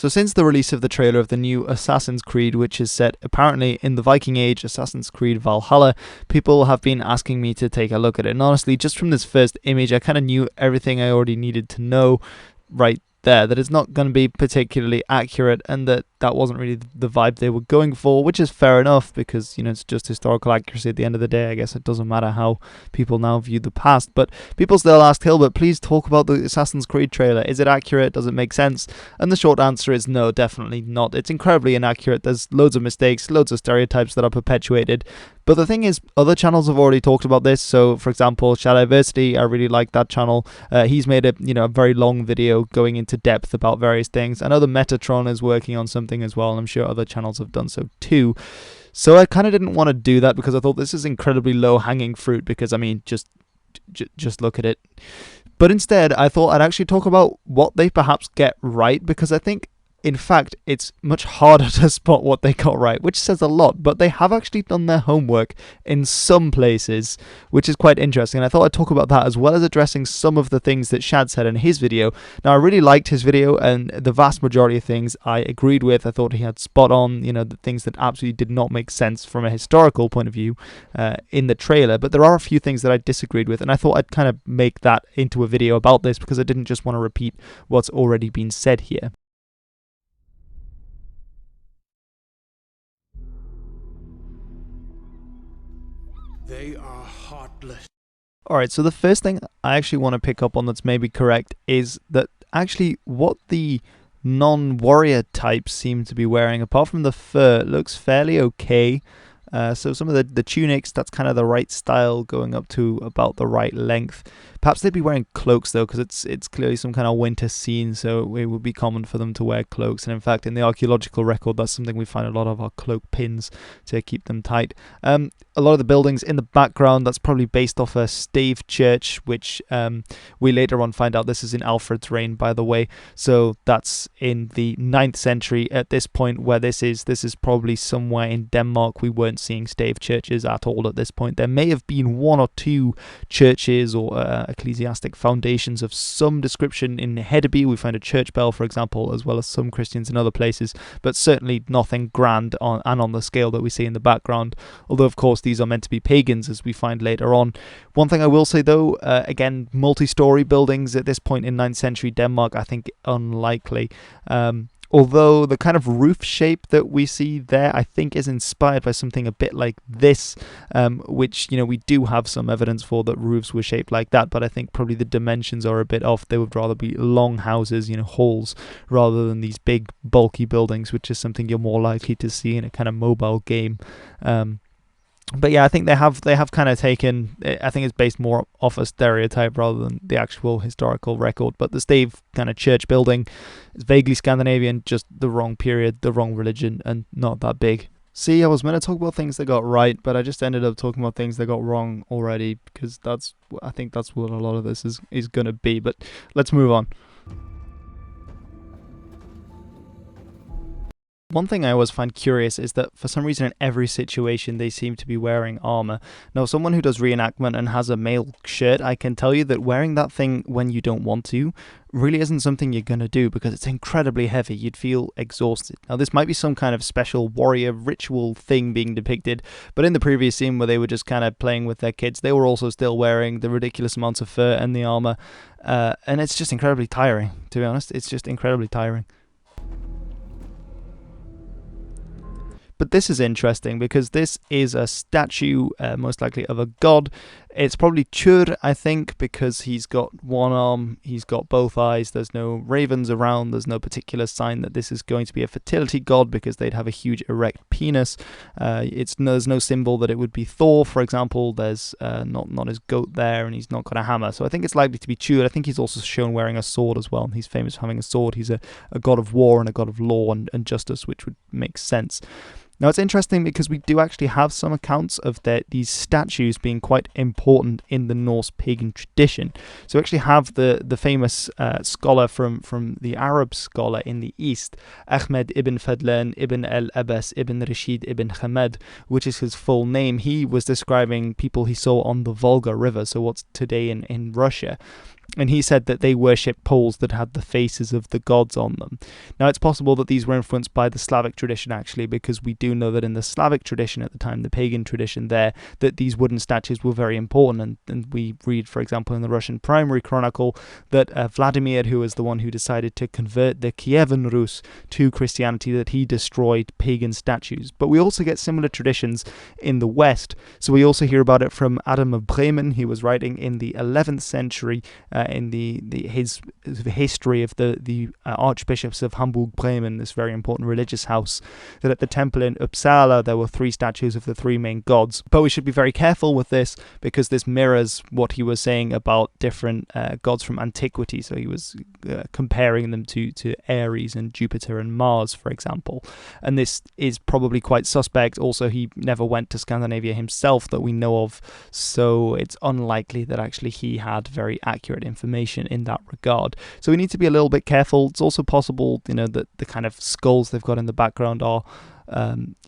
So since the release of the trailer of the new Assassin's Creed, which is set apparently in the Viking Age, Assassin's Creed Valhalla, people have been asking me to take a look at it. And honestly, just from this first image, I kind of knew everything I already needed to know right there, that it's not going to be particularly accurate, and that wasn't really the vibe they were going for, which is fair enough, because, you know, it's just historical accuracy at the end of the day. I guess it doesn't matter how people now view the past. But people still asked Hilbert, please talk about the Assassin's Creed trailer. Is it accurate? Does it make sense? And the short answer is no, definitely not. It's incredibly inaccurate. There's loads of mistakes, loads of stereotypes that are perpetuated. But the thing is, other channels have already talked about this. So, for example, Shadiversity, I really like that channel. He's made a very long video going into depth about various things. I know the Metatron is working on something as well, and I'm sure other channels have done so too. So I kind of didn't want to do that, because I thought this is incredibly low-hanging fruit, because, I mean, just look at it. But instead, I thought I'd actually talk about what they perhaps get right, because I think, in fact, it's much harder to spot what they got right, which says a lot, but they have actually done their homework in some places, which is quite interesting. And I thought I'd talk about that, as well as addressing some of the things that Shad said in his video. Now, I really liked his video, and the vast majority of things I agreed with. I thought he had spot on, the things that absolutely did not make sense from a historical point of view in the trailer. But there are a few things that I disagreed with, and I thought I'd kind of make that into a video about this, because I didn't just want to repeat what's already been said here. They are heartless. Alright, so the first thing I actually want to pick up on that's maybe correct is that actually what the non-warrior types seem to be wearing, apart from the fur, looks fairly okay. So some of the tunics, that's kind of the right style, going up to about the right length. Perhaps they'd be wearing cloaks though, because it's clearly some kind of winter scene, so it would be common for them to wear cloaks. And in fact, in the archaeological record, that's something we find a lot of our cloak pins to keep them tight. A lot of the buildings in the background, that's probably based off a stave church, which we later on find out this is in Alfred's reign, by the way. So that's in the 9th century at this point, where this is probably somewhere in Denmark. We weren't seeing stave churches at all at this point. There may have been one or two churches or ecclesiastic foundations of some description in Hedeby. We find a church bell, for example, as well as some Christians in other places, but certainly nothing grand on the scale that we see in the background, although of course these are meant to be pagans, as we find later on. One thing I will say though, again, multi-story buildings at this point in 9th century Denmark, I think unlikely. Although the kind of roof shape that we see there, I think, is inspired by something a bit like this, which, we do have some evidence for, that roofs were shaped like that, but I think probably the dimensions are a bit off. They would rather be long houses, halls, rather than these big, bulky buildings, which is something you're more likely to see in a kind of mobile game. But yeah, I think they have kind of taken, I think it's based more off a stereotype rather than the actual historical record. But the stave kind of church building is vaguely Scandinavian, just the wrong period, the wrong religion, and not that big. See, I was meant to talk about things that got right, but I just ended up talking about things that got wrong already, because I think that's what a lot of this is going to be. But let's move on. One thing I always find curious is that for some reason in every situation they seem to be wearing armor. Now, someone who does reenactment and has a male shirt, I can tell you that wearing that thing when you don't want to really isn't something you're going to do, because it's incredibly heavy. You'd feel exhausted. Now, this might be some kind of special warrior ritual thing being depicted, but in the previous scene where they were just kind of playing with their kids, they were also still wearing the ridiculous amounts of fur and the armor, and it's just incredibly tiring, to be honest. It's just incredibly tiring. But this is interesting, because this is a statue, most likely of a god. It's probably Chur, I think, because he's got one arm, he's got both eyes, there's no ravens around, there's no particular sign that this is going to be a fertility god, because they'd have a huge erect penis. There's no symbol that it would be Thor, for example. There's not his goat there, and he's not got a hammer. So I think it's likely to be Chur. I think he's also shown wearing a sword as well. He's famous for having a sword. He's a god of war and a god of law and justice, which would make sense. Now, it's interesting because we do actually have some accounts of these statues being quite important in the Norse pagan tradition. So we actually have the famous scholar from the Arab scholar in the East, Ahmed ibn Fadlan ibn al-Abbas ibn Rashid ibn Hamed, which is his full name. He was describing people he saw on the Volga River, so what's today in Russia. and he said that they worshipped poles that had the faces of the gods on them. Now, it's possible that these were influenced by the Slavic tradition, actually, because we do know that in the Slavic tradition at the time, the pagan tradition there, that these wooden statues were very important. And we read, for example, in the Russian primary chronicle that Vladimir, who was the one who decided to convert the Kievan Rus to Christianity, that he destroyed pagan statues. But we also get similar traditions in the West. So we also hear about it from Adam of Bremen. He was writing in the 11th century in his history of the archbishops of Hamburg-Bremen, this very important religious house, that at the temple in Uppsala there were 3 statues of the 3 main gods. But we should be very careful with this, because this mirrors what he was saying about different gods from antiquity. So he was comparing them to Ares and Jupiter and Mars, for example. And this is probably quite suspect. Also, he never went to Scandinavia himself that we know of, so it's unlikely that actually he had very accurate information in that regard. So we need to be a little bit careful. It's also possible, that the kind of skulls they've got in the background are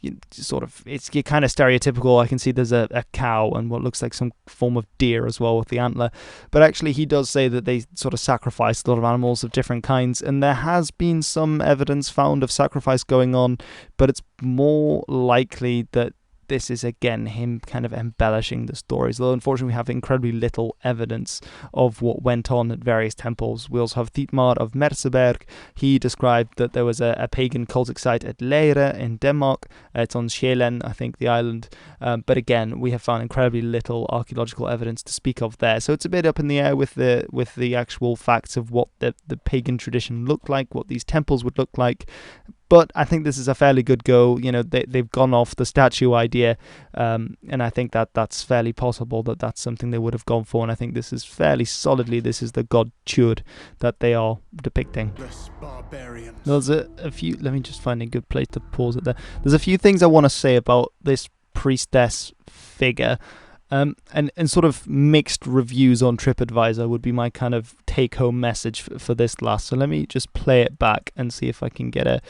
you're kind of stereotypical. I can see there's a cow and what looks like some form of deer as well with the antler, but actually he does say that they sort of sacrificed a lot of animals of different kinds, and there has been some evidence found of sacrifice going on, but it's more likely that this is again him kind of embellishing the stories, though unfortunately we have incredibly little evidence of what went on at various temples. We also have Thietmar of Merseberg. He described that there was a pagan cultic site at Leyre in Denmark. It's on Sjælland, I think, the island, but again we have found incredibly little archaeological evidence to speak of there, so it's a bit up in the air with the actual facts of what the pagan tradition looked like, what these temples would look like. But I think this is a fairly good go. They've gone off the statue idea, and I think that's fairly possible that that's something they would have gone for. And I think this is fairly solidly, this is the god Tjur that they are depicting. There's a few, let me just find a good place to pause it there. There's a few things I want to say about this priestess figure. And sort of mixed reviews on TripAdvisor would be my kind of take-home message for this last. So let me just play it back and see if I can get a...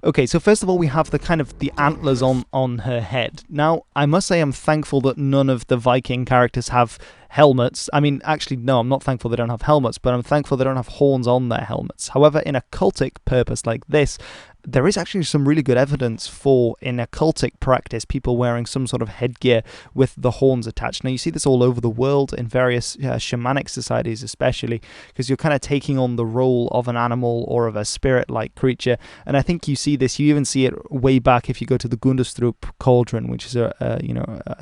Okay, so first of all, we have the antlers on her head. Now, I must say I'm thankful that none of the Viking characters have helmets. I mean, actually, no, I'm not thankful they don't have helmets, but I'm thankful they don't have horns on their helmets. However, in a cultic purpose like this, there is actually some really good evidence for, in a cultic practice, people wearing some sort of headgear with the horns attached. Now, you see this all over the world in various shamanic societies, especially, because you're kind of taking on the role of an animal or of a spirit-like creature. And I think you see this, you even see it way back if you go to the Gundestrup cauldron, which is, I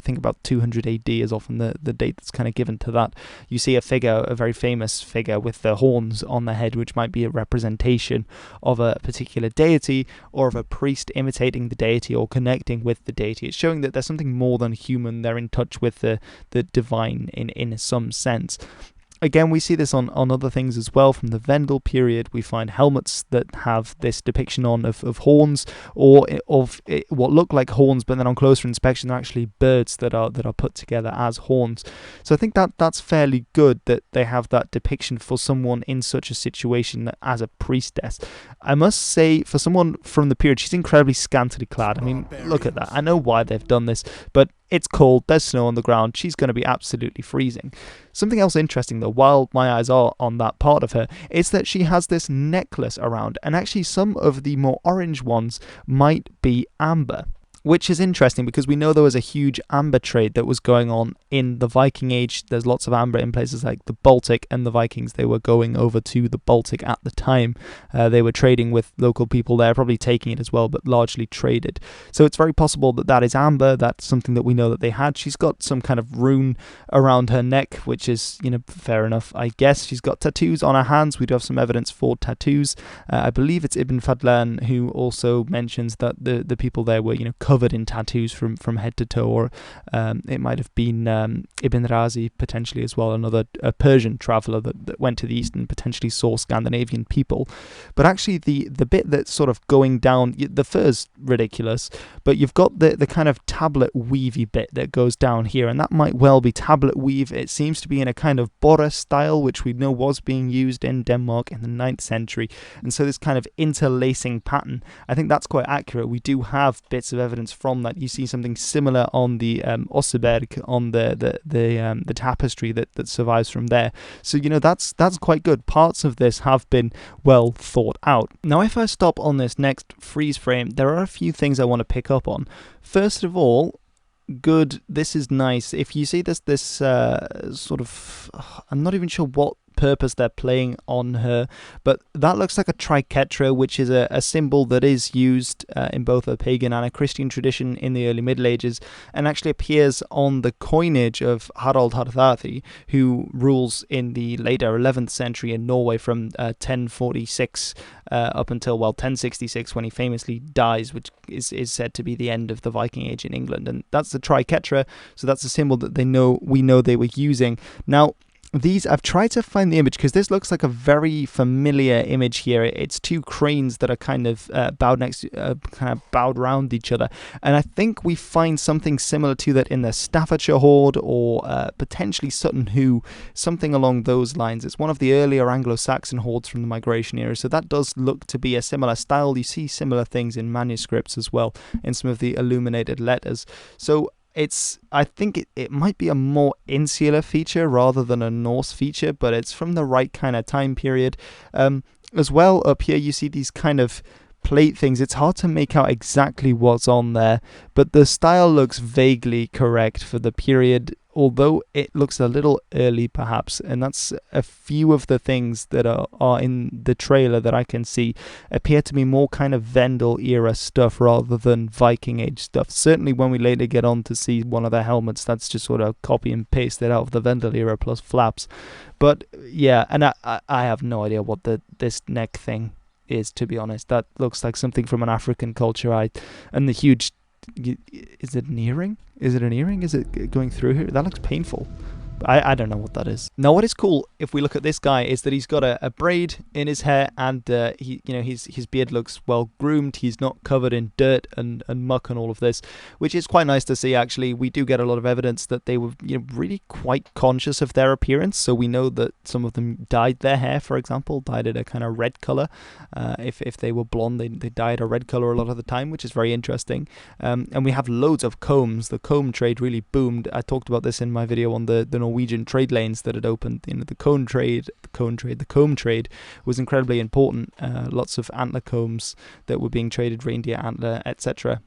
think about 200 AD is often the date that's kind of given to that. You see a figure, a very famous figure with the horns on the head, which might be a representation of a particular deity or of a priest imitating the deity or connecting with the deity. It's showing that there's something more than human. They're in touch with the divine in some sense. Again, we see this on other things as well. From the Vendel period, we find helmets that have this depiction of horns, or of what look like horns, but then on closer inspection, they're actually birds that are put together as horns. So I think that's fairly good that they have that depiction for someone in such a situation as a priestess. I must say, for someone from the period, she's incredibly scantily clad. I mean, look at that. I know why they've done this, but it's cold, there's snow on the ground, she's going to be absolutely freezing. Something else interesting though, while my eyes are on that part of her, is that she has this necklace around, and actually some of the more orange ones might be amber. Which is interesting because we know there was a huge amber trade that was going on in the Viking Age. There's lots of amber in places like the Baltic, and the Vikings, they were going over to the Baltic at the time. They were trading with local people there, probably taking it as well, but largely traded. So it's very possible that is amber. That's something that we know that they had. She's got some kind of rune around her neck, which is, fair enough, I guess. She's got tattoos on her hands. We do have some evidence for tattoos. I believe it's Ibn Fadlan who also mentions that the people there were, covered in tattoos from head to toe, or it might have been Ibn Razi potentially as well, another Persian traveller that went to the east and potentially saw Scandinavian people. But actually the bit that's sort of going down, the fur's ridiculous, but you've got the kind of tablet weavy bit that goes down here, and that might well be tablet weave. It seems to be in a kind of Bora style, which we know was being used in Denmark in the 9th century, and so this kind of interlacing pattern, I think that's quite accurate. We do have bits of evidence reference from that. You see something similar on the Osseberg, on the tapestry that survives from there. So that's quite good. Parts of this have been well thought out. Now, if I stop on this next freeze frame, there are a few things I want to pick up on. First of all, good. This is nice. If you see this sort of, I'm not even sure what purpose they're playing on her, but that looks like a triquetra, which is a symbol that is used in both a pagan and a Christian tradition in the early Middle Ages, and actually appears on the coinage of Harald Hardraði, who rules in the later 11th century in Norway from 1046 up until 1066, when he famously dies, which is said to be the end of the Viking Age in England. And that's the triquetra, so that's a symbol that we know they were using. Now, I've tried to find the image because this looks like a very familiar image here. It's two cranes that are kind of bowed around each other, and I think we find something similar to that in the Staffordshire Hoard, or potentially Sutton Hoo, something along those lines. It's one of the earlier Anglo-Saxon hoards from the Migration era, so that does look to be a similar style. You see similar things in manuscripts as well, in some of the illuminated letters. So I think it might be a more insular feature rather than a Norse feature, but it's from the right kind of time period. As well, up here you see these kind of plate things. It's hard to make out exactly what's on there, but the style looks vaguely correct for the period, although it looks a little early perhaps. And that's a few of the things that are in the trailer that I can see appear to be more kind of Vendel era stuff rather than Viking Age stuff. Certainly when we later get on to see one of the helmets, that's just sort of copy and pasted out of the Vendel era plus flaps. But yeah, and I have no idea what this neck thing is, to be honest. That looks like something from an African culture. And the huge, is it an earring? Is it an earring? Is it going through here? That looks painful. I don't know what that is. Now, what is cool, if we look at this guy, is that he's got a braid in his hair, and his beard looks well groomed. He's not covered in dirt and muck and all of this, which is quite nice to see. Actually, we do get a lot of evidence that they were really quite conscious of their appearance. So we know that some of them dyed their hair, for example, dyed it a kind of red color. If they were blonde, they dyed a red color a lot of the time, which is very interesting. And we have loads of combs. The comb trade really boomed. I talked about this in my video on the Norwegian trade lanes that had opened. The comb trade was incredibly important. Lots of antler combs that were being traded, reindeer antler, etc.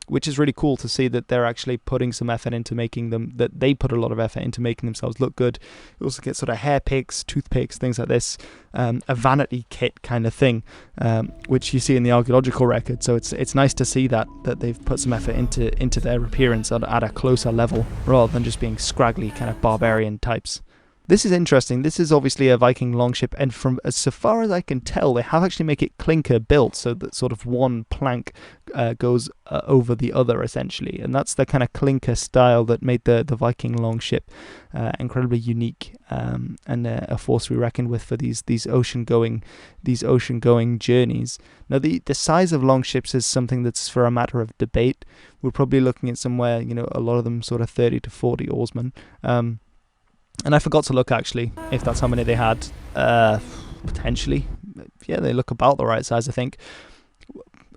Which is really cool to see that they're actually putting some effort into making them, that they put a lot of effort into making themselves look good. You also get sort of hair picks, toothpicks, things like this, a vanity kit kind of thing, which you see in the archaeological record. So it's nice to see that they've put some effort into their appearance at a closer level, rather than just being scraggly kind of barbarian types. This is interesting. This is obviously a Viking longship, and from so far as I can tell, they have actually make it clinker built, so that sort of one plank goes over the other, essentially. And that's the kind of clinker style that made the Viking longship incredibly unique, and a force to be reckoned with for these ocean going journeys. Now, the size of longships is something that's for a matter of debate. We're probably looking at somewhere, a lot of them sort of 30 to 40 oarsmen. And I forgot to look, actually, if that's how many they had. Potentially. Yeah, they look about the right size, I think.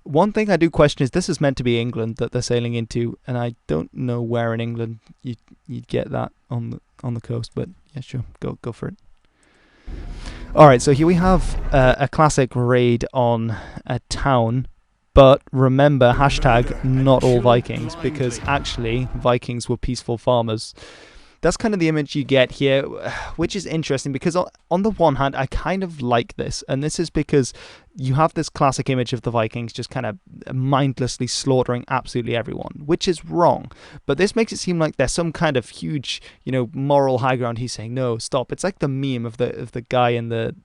One thing I do question is, this is meant to be England that they're sailing into, and I don't know where in England you'd get that on the coast, but yeah, sure, go for it. Alright, so here we have a classic raid on a town. But remember, hashtag not all Vikings, because actually Vikings were peaceful farmers. That's kind of the image you get here, which is interesting because on the one hand, I kind of like this. And this is because you have this classic image of the Vikings just kind of mindlessly slaughtering absolutely everyone, which is wrong. But this makes it seem like there's some kind of huge, moral high ground. He's saying, no, stop. It's like the meme of the guy in the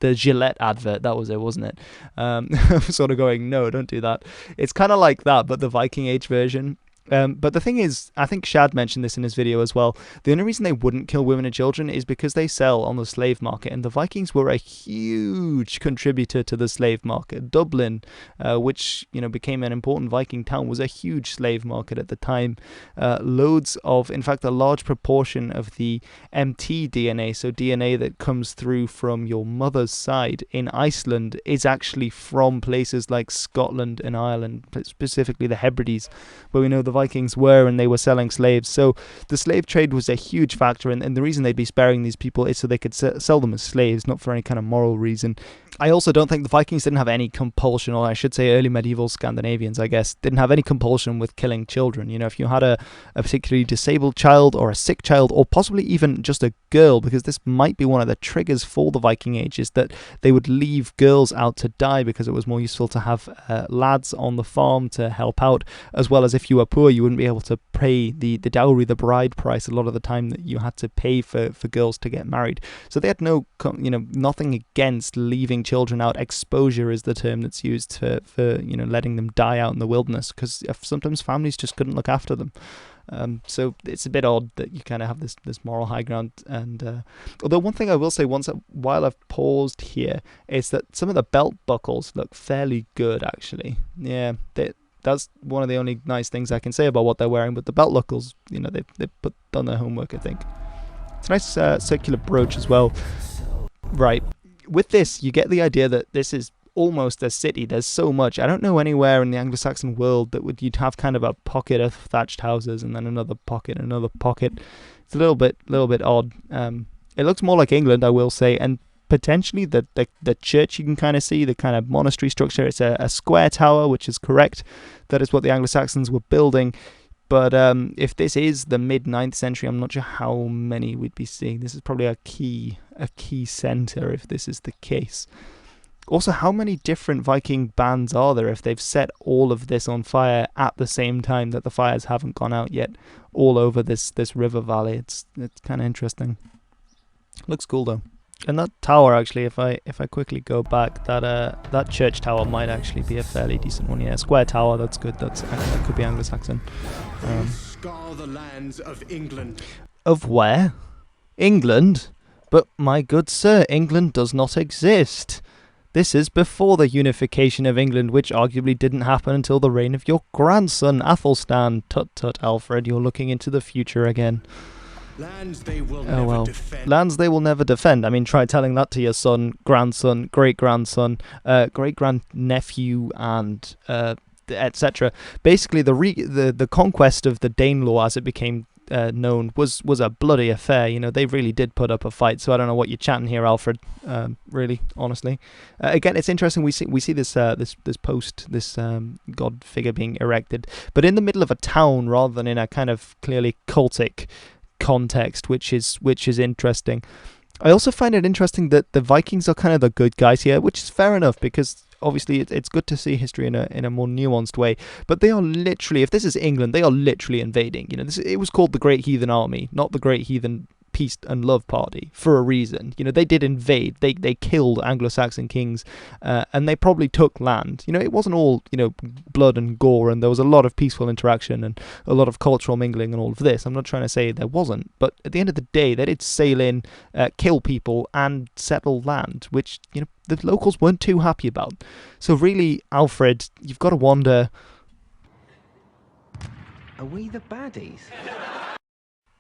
Gillette advert. That was it, wasn't it? Sort of going, no, don't do that. It's kind of like that, but the Viking Age version. But the thing is, I think Shad mentioned this in his video as well. The only reason they wouldn't kill women and children is because they sell on the slave market, and the Vikings were a huge contributor to the slave market. Dublin, which became an important Viking town, was a huge slave market at the time. In fact, a large proportion of the MT DNA, so DNA that comes through from your mother's side in Iceland, is actually from places like Scotland and Ireland, specifically the Hebrides, where we know the Vikings were, and they were selling slaves. So the slave trade was a huge factor, and the reason they'd be sparing these people is so they could sell them as slaves, not for any kind of moral reason. I also don't think the Vikings didn't have any compulsion, or I should say early medieval Scandinavians, I guess, didn't have any compulsion with killing children. If you had a particularly disabled child or a sick child, or possibly even just a girl, because this might be one of the triggers for the Viking Age, is that they would leave girls out to die because it was more useful to have lads on the farm to help out, as well as if you were poor, you wouldn't be able to pay the dowry, the bride price, a lot of the time that you had to pay for girls to get married. So they had nothing against leaving children out. Exposure is the term that's used for letting them die out in the wilderness, because sometimes families just couldn't look after them. So it's a bit odd that you kind of have this moral high ground. And although one thing I will say while I've paused here is that some of the belt buckles look fairly good, actually. Yeah, that's one of the only nice things I can say about what they're wearing. But the belt buckles, they've done their homework, I think. It's a nice circular brooch as well. Right. With this, you get the idea that this is almost a city. There's so much. I don't know anywhere in the Anglo-Saxon world that you'd have kind of a pocket of thatched houses and then another pocket, another pocket. It's a little bit odd. It looks more like England, I will say, and potentially the church you can kind of see, the kind of monastery structure. It's a square tower, which is correct. That is what the Anglo-Saxons were building. But if this is the mid-9th century, I'm not sure how many we'd be seeing. This is probably a key center if this is the case. Also, how many different Viking bands are there if they've set all of this on fire at the same time that the fires haven't gone out yet all over this river valley? It's kind of interesting. Looks cool though. And that tower, actually, if I quickly go back, that church tower might actually be a fairly decent one. Yeah, square tower, that's good. That could be Anglo-Saxon. Scar the lands of England. Of where? England? But my good sir, England does not exist. This is before the unification of England, which arguably didn't happen until the reign of your grandson, Athelstan. Tut tut, Alfred, you're looking into the future again. Lands they will never defend. Lands they will never defend. I mean, try telling that to your son, grandson, great-grandson, great-grandnephew, and etc. Basically, the conquest of the Danelaw, as it became known, was a bloody affair. They really did put up a fight. So I don't know what you're chatting here, Alfred. Really, honestly. Again, it's interesting. We see this post, this god figure being erected, but in the middle of a town rather than in a kind of clearly cultic context, which is interesting. I also find it interesting that the Vikings are kind of the good guys here, which is fair enough, because obviously it's good to see history in a more nuanced way. But they are literally, if this is England, they are literally invading. It was called the Great Heathen Army, not the Great Heathen Peace and Love Party, for a reason. They did invade. They killed Anglo-Saxon kings, and they probably took land. It wasn't all blood and gore, and there was a lot of peaceful interaction and a lot of cultural mingling and all of this. I'm not trying to say there wasn't, but at the end of the day, they did sail in, kill people, and settle land, which the locals weren't too happy about. So really, Alfred, you've got to wonder: are we the baddies?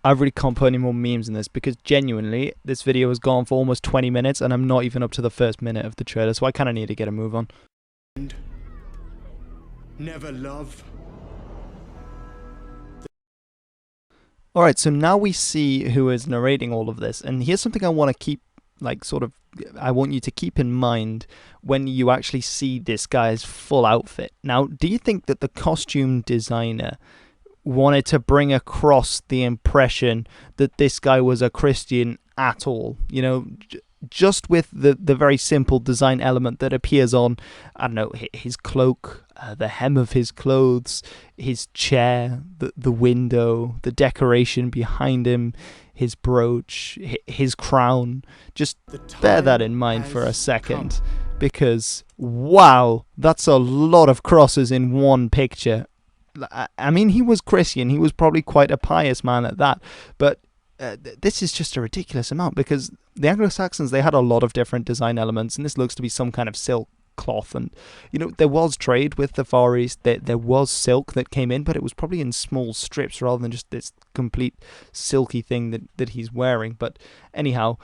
I really can't put any more memes in this, because genuinely, this video has gone for almost 20 minutes and I'm not even up to the first minute of the trailer, so I kind of need to get a move on. Never love. Alright, so now we see who is narrating all of this, and here's something I want to keep, I want you to keep in mind when you actually see this guy's full outfit. Now, do you think that the costume designer wanted to bring across the impression that this guy was a Christian at all? Just with the very simple design element that appears on, I don't know, his cloak, the hem of his clothes, his chair, the window, the decoration behind him, his brooch, his crown. Just bear that in mind for a second, because wow, that's a lot of crosses in one picture. I mean, he was Christian. He was probably quite a pious man at that. But this is just a ridiculous amount, because the Anglo-Saxons, they had a lot of different design elements, and this looks to be some kind of silk cloth. And there was trade with the Far East. There was silk that came in, but it was probably in small strips rather than just this complete silky thing that he's wearing. But anyhow,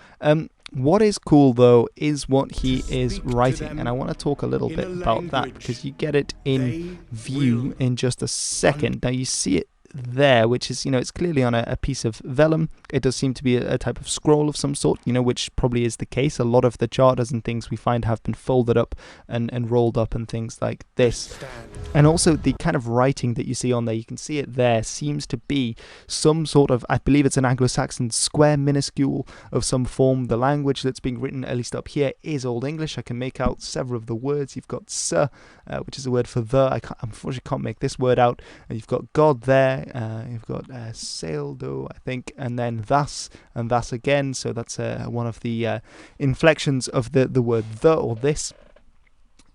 what is cool though is what he is writing, and I want to talk a little bit about that, because you get it in view in just a second. Now you see it there, which is, it's clearly on a piece of vellum. It does seem to be a type of scroll of some sort, which probably is the case. A lot of the charters and things we find have been folded up and rolled up and things like this. And also the kind of writing that you see on there, you can see it there, seems to be some sort of, I believe it's an Anglo-Saxon square minuscule of some form. The language that's being written, at least up here, is Old English. I can make out several of the words. You've got sir, which is a word for the. I unfortunately can't make this word out. You've got God there. You've got saildo, I think, and then thus and thus again. So that's one of the inflections of the word the or this.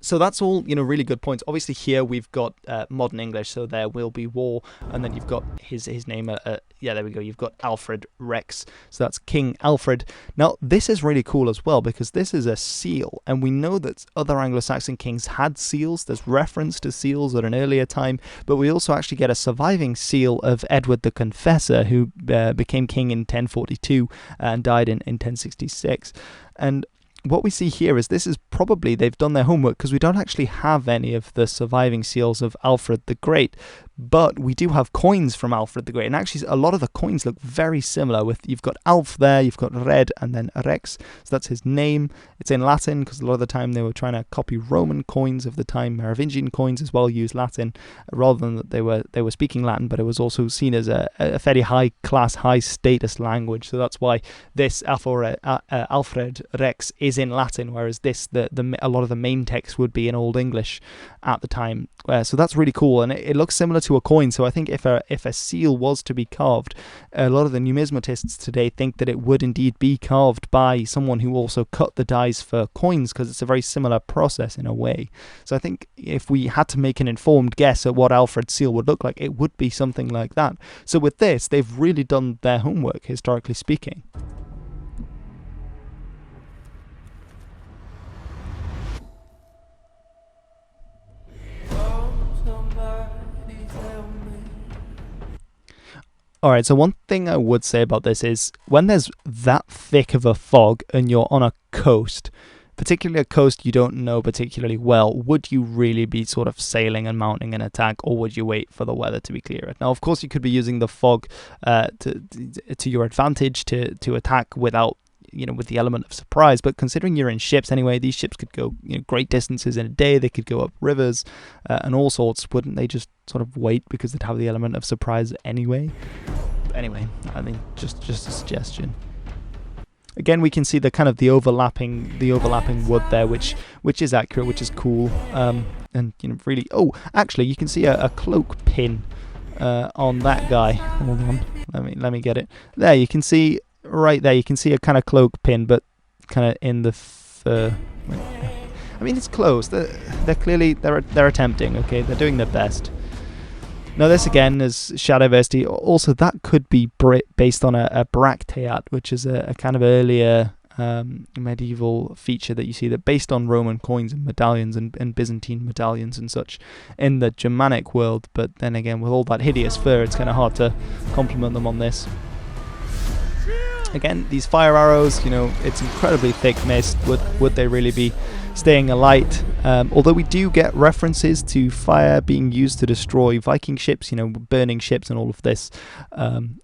So that's all, really good points. Obviously here we've got modern English, so there will be war, and then you've got his name, yeah, there we go, you've got Alfred Rex, so that's King Alfred. Now this is really cool as well, because this is a seal, and we know that other Anglo-Saxon kings had seals. There's reference to seals at an earlier time, but we also actually get a surviving seal of Edward the Confessor, who became king in 1042 and died in 1066. And what we see here is this is probably, they've done their homework, because we don't actually have any of the surviving seals of Alfred the Great, but we do have coins from Alfred the Great, and actually a lot of the coins look very similar. With you've got Alf there, you've got Red, and then Rex, so that's his name. It's in Latin, because a lot of the time they were trying to copy Roman coins of the time. Merovingian coins as well used Latin, rather than that they were speaking Latin, but it was also seen as a fairly high class, high status language. So that's why this Alfred Rex is in Latin, whereas this a lot of the main text would be in Old English at the time. So that's really cool, and it looks similar to a coin. So I think if a seal was to be carved, a lot of the numismatists today think that it would indeed be carved by someone who also cut the dies for coins, because it's a very similar process in a way. So I think if we had to make an informed guess at what Alfred's seal would look like, it would be something like that. So with this, they've really done their homework, historically speaking. Alright, so one thing I would say about this is, when there's that thick of a fog and you're on a coast, particularly a coast you don't know particularly well, would you really be sort of sailing and mounting an attack, or would you wait for the weather to be clearer? Now, of course, you could be using the fog to your advantage to attack without, with the element of surprise, but considering you're in ships anyway, these ships could go great distances in a day. They could go up rivers and all sorts. Wouldn't they just sort of wait, because they'd have the element of surprise anyway? But anyway, I mean, just a suggestion. Again, we can see the kind of the overlapping wood there, which is accurate, which is cool. And really, oh, actually, you can see a cloak pin on that guy. Hold on, let me get it. There, you can see. Right there, you can see a kind of cloak pin, but kind of in the fur. I mean, it's close. They're clearly they're attempting. Okay, they're doing their best. Now, this again is Shadowversity. Also, that could be based on a bracteat, which is a kind of earlier medieval feature that you see, that based on Roman coins and medallions and Byzantine medallions and such in the Germanic world. But then again, with all that hideous fur, it's kind of hard to compliment them on this. Again, these fire arrows, it's incredibly thick mist. Would they really be staying alight? Although we do get references to fire being used to destroy Viking ships, burning ships and all of this.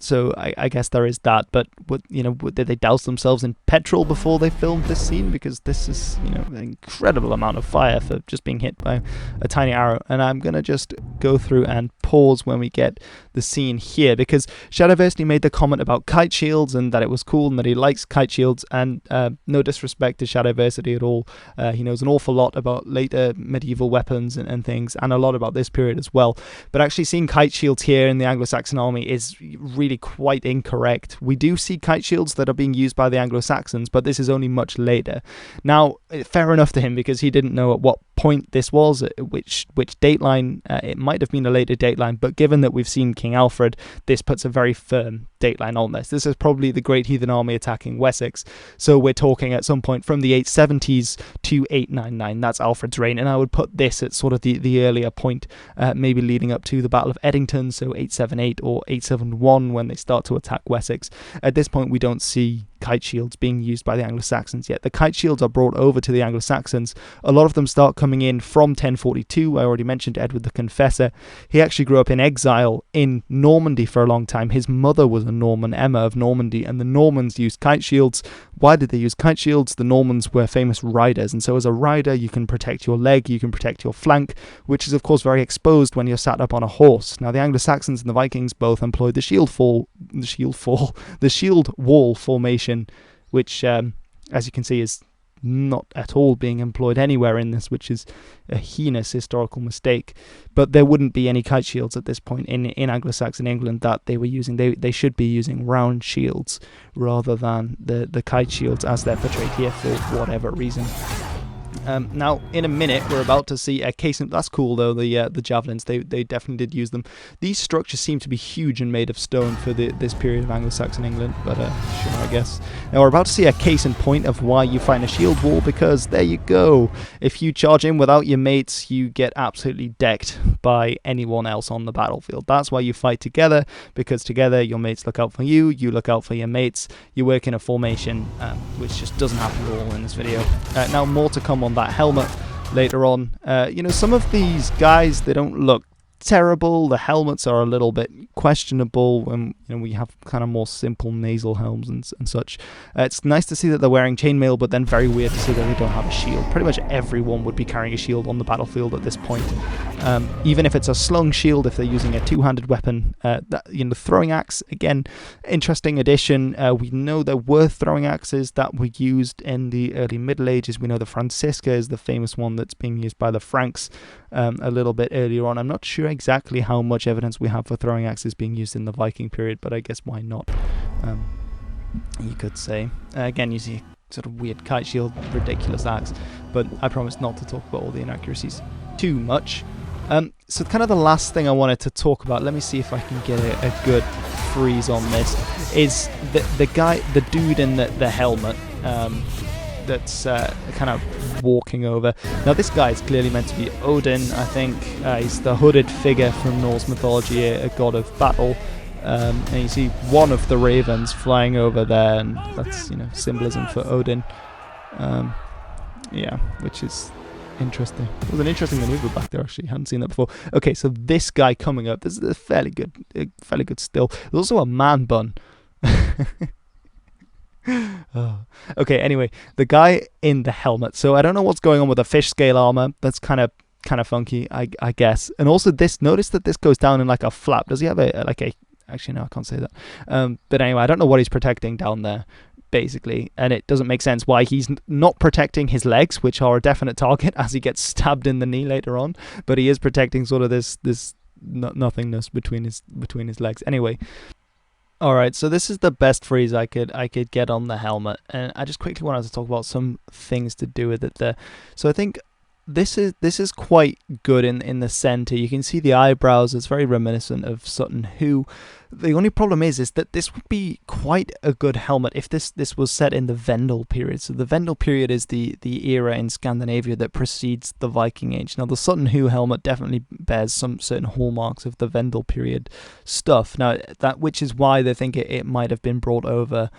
So I guess there is that. But did they douse themselves in petrol before they filmed this scene? Because this is, an incredible amount of fire for just being hit by a tiny arrow. And I'm gonna just go through and pause when we get the scene here, because Shadowversity made the comment about kite shields and that it was cool and that he likes kite shields. And no disrespect to Shadowversity at all. He knows an awful lot about later medieval weapons and things, and a lot about this period as well. But actually seeing kite shields here in the Anglo-Saxon army is really quite incorrect. We do see kite shields that are being used by the Anglo-Saxons, but this is only much later. Now, fair enough to him, because he didn't know at what point this was, which dateline. It might have been a later dateline, but given that we've seen King Alfred, this puts a very firm dateline on this. This is probably the Great Heathen Army attacking Wessex, so we're talking at some point from the 870s to 899. That's Alfred's reign, and I would put this at sort of the earlier point, maybe leading up to the Battle of Edington, so 878 or 871 when they start to attack Wessex. At this point, we don't see kite shields being used by the Anglo-Saxons yet. The kite shields are brought over to the Anglo-Saxons. A lot of them start coming in from 1042. I already mentioned Edward the Confessor. He actually grew up in exile in Normandy for a long time. His mother was a Norman, Emma of Normandy, and the Normans used kite shields. Why did they use kite shields? The Normans were famous riders, and so as a rider you can protect your leg, you can protect your flank, which is of course very exposed when you're sat up on a horse. Now the Anglo-Saxons and the Vikings both employed the shield wall formation, which, as you can see, is not at all being employed anywhere in this, which is a heinous historical mistake. But there wouldn't be any kite shields at this point in Anglo-Saxon England that they were using. They should be using round shields rather than the kite shields as they're portrayed here for whatever reason. Now, in a minute, we're about to see a case. That's cool, though. The javelins, they definitely did use them. These structures seem to be huge and made of stone for this period of Anglo-Saxon England, but sure, I guess. Now, we're about to see a case in point of why you fight in a shield wall, because there you go. If you charge in without your mates, you get absolutely decked by anyone else on the battlefield. That's why you fight together, because together your mates look out for you, you look out for your mates, you work in a formation, which just doesn't happen at all in this video. Now, more to come on that helmet later on. Some of these guys, they don't look terrible. The helmets are a little bit questionable when we have kind of more simple nasal helms and such. It's nice to see that they're wearing chainmail, but then very weird to see that they don't have a shield. Pretty much everyone would be carrying a shield on the battlefield at this point, even if it's a slung shield. If they're using a two-handed weapon, the throwing axe, again, interesting addition. We know there were throwing axes that were used in the early Middle Ages. We know the Francisca is the famous one that's being used by the Franks a little bit earlier on. I'm not sure exactly how much evidence we have for throwing axes being used in the Viking period, but I guess why not, you could say. Again, you see sort of weird kite shield, ridiculous axe, but I promise not to talk about all the inaccuracies too much. So kind of the last thing I wanted to talk about, let me see if I can get a good freeze on this, is the dude in the helmet, that's kind of walking over. Now this guy is clearly meant to be Odin, I think. He's the hooded figure from Norse mythology, a god of battle. And you see one of the ravens flying over there, and that's symbolism for Odin. Yeah, which is interesting. It was an interesting maneuver back there, actually. Hadn't seen that before. Okay, so this guy coming up, this is a fairly good still. There's also a man bun. Oh. Okay, anyway, the guy in the helmet. So I don't know what's going on with the fish scale armor. That's kind of funky, I guess. And also notice that this goes down in like a flap. Does he have actually no, I can't say that. But anyway, I don't know what he's protecting down there, basically, and it doesn't make sense why he's not protecting his legs, which are a definite target as he gets stabbed in the knee later on, but he is protecting sort of this nothingness between his legs. Anyway, all right, so this is the best freeze I could get on the helmet, and I just quickly wanted to talk about some things to do with it there. So I think this is quite good in the center. You can see the eyebrows. It's very reminiscent of Sutton Hoo. The only problem is that this would be quite a good helmet if this was set in the Vendel period. So the Vendel period is the era in Scandinavia that precedes the Viking Age. Now the Sutton Hoo helmet definitely bears some certain hallmarks of the Vendel period stuff. Now which is why they think it might have been brought over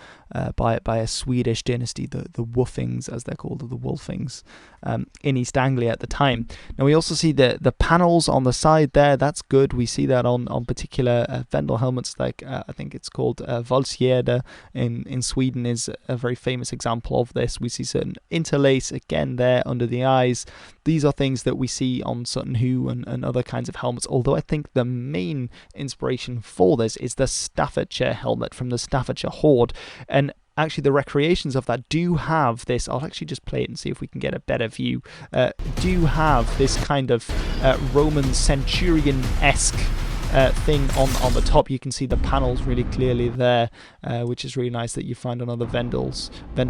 by a Swedish dynasty, the Woofings, as they're called, or the Wolfings, in East Anglia at the time. Now we also see the panels on the side there. That's good. We see that on particular Vendel helmets, like I think it's called Valsgärde in Sweden is a very famous example of this. We see certain interlace again there under the eyes. These are things that we see on Sutton Hoo and other kinds of helmets, although I think the main inspiration for this is the Staffordshire helmet from the Staffordshire Horde. And actually the recreations of that do have this, I'll actually just play it and see if we can get a better view, do have this kind of Roman centurion-esque thing on the top. You can see the panels really clearly there, which is really nice, that you find on other Vendel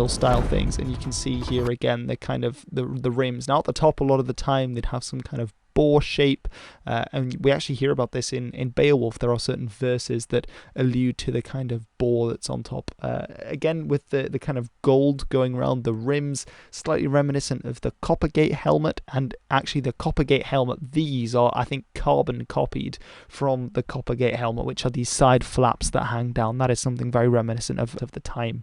style things. And you can see here again the kind of the rims. Now at the top, a lot of the time they'd have some kind of boar shape, and we actually hear about this in Beowulf. There are certain verses that allude to the kind of boar that's on top, again with the kind of gold going around the rims, slightly reminiscent of the Coppergate helmet. And actually the Coppergate helmet, these are, I think, carbon copied from the Coppergate helmet, which are these side flaps that hang down. That is something very reminiscent of the time,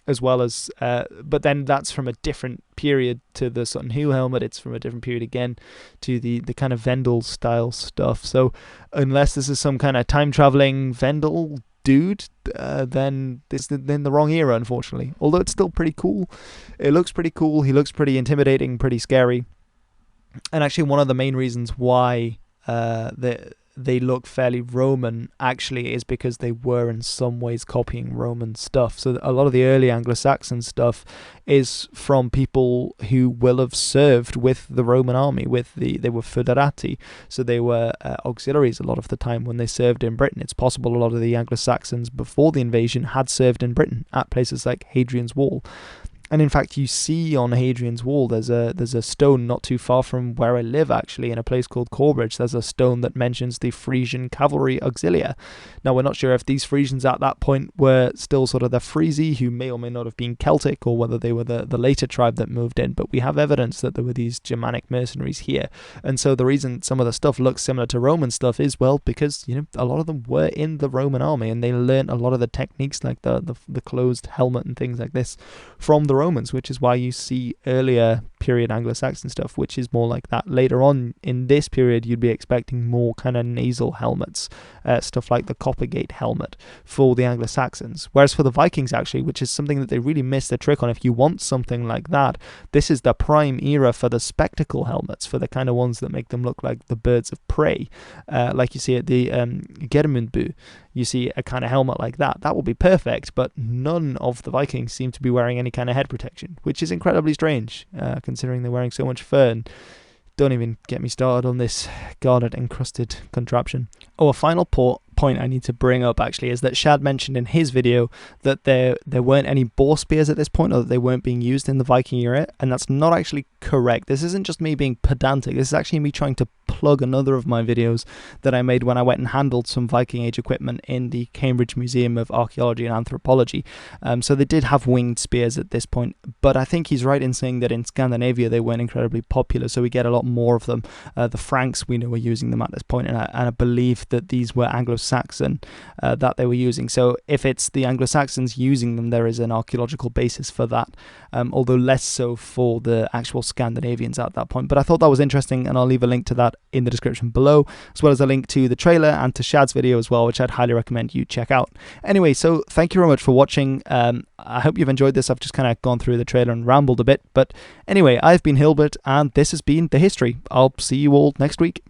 as well as but then that's from a different period to the Sutton Hoo helmet. It's from a different period again to the kind of Vendel style stuff. So unless this is some kind of time traveling Vendel dude, then this is in the wrong era, unfortunately. Although it's still pretty cool. It looks pretty cool. He looks pretty intimidating, pretty scary. And actually one of the main reasons why they look fairly Roman actually is because they were in some ways copying Roman stuff. So a lot of the early Anglo-Saxon stuff is from people who will have served with the Roman army. They were foederati, so they were auxiliaries a lot of the time when they served in Britain. It's possible a lot of the Anglo-Saxons before the invasion had served in Britain at places like Hadrian's Wall. And in fact, you see on Hadrian's Wall, there's a stone not too far from where I live, actually, in a place called Corbridge. There's a stone that mentions the Frisian cavalry auxilia. Now, we're not sure if these Frisians at that point were still sort of the Frisi, who may or may not have been Celtic, or whether they were the later tribe that moved in. But we have evidence that there were these Germanic mercenaries here. And so the reason some of the stuff looks similar to Roman stuff is, well, because, a lot of them were in the Roman army, and they learned a lot of the techniques, like the closed helmet and things like this, from the Romans, which is why you see earlier period Anglo-Saxon stuff, which is more like that. Later on in this period, you'd be expecting more kind of nasal helmets, stuff like the Coppergate helmet for the Anglo-Saxons. Whereas for the Vikings, actually, which is something that they really missed the trick on, if you want something like that, this is the prime era for the spectacle helmets, for the kind of ones that make them look like the birds of prey, like you see at the Geirmundbu. You see a kind of helmet like that. That will be perfect, but none of the Vikings seem to be wearing any kind of head protection, which is incredibly strange, considering they're wearing so much fur. And don't even get me started on this garnet encrusted contraption. Oh, a final point I need to bring up actually is that Shad mentioned in his video that there weren't any boar spears at this point, or that they weren't being used in the Viking era, and that's not actually correct. This isn't just me being pedantic. This is actually me trying to plug another of my videos that I made when I went and handled some Viking Age equipment in the Cambridge Museum of Archaeology and Anthropology. So they did have winged spears at this point, but I think he's right in saying that in Scandinavia they weren't incredibly popular, so we get a lot more of them. The Franks, we know, were using them at this point, and I believe that these were Anglo-Saxon that they were using. So if it's the Anglo-Saxons using them, there is an archaeological basis for that, although less so for the actual Scandinavians at that point. But I thought that was interesting, and I'll leave a link to that in the description below, as well as a link to the trailer and to Shad's video as well, which I'd highly recommend you check out. Anyway, so thank you very much for watching. I hope you've enjoyed this. I've just kind of gone through the trailer and rambled a bit, but anyway, I've been HIlbert, and this has been The History. I'll see you all next week.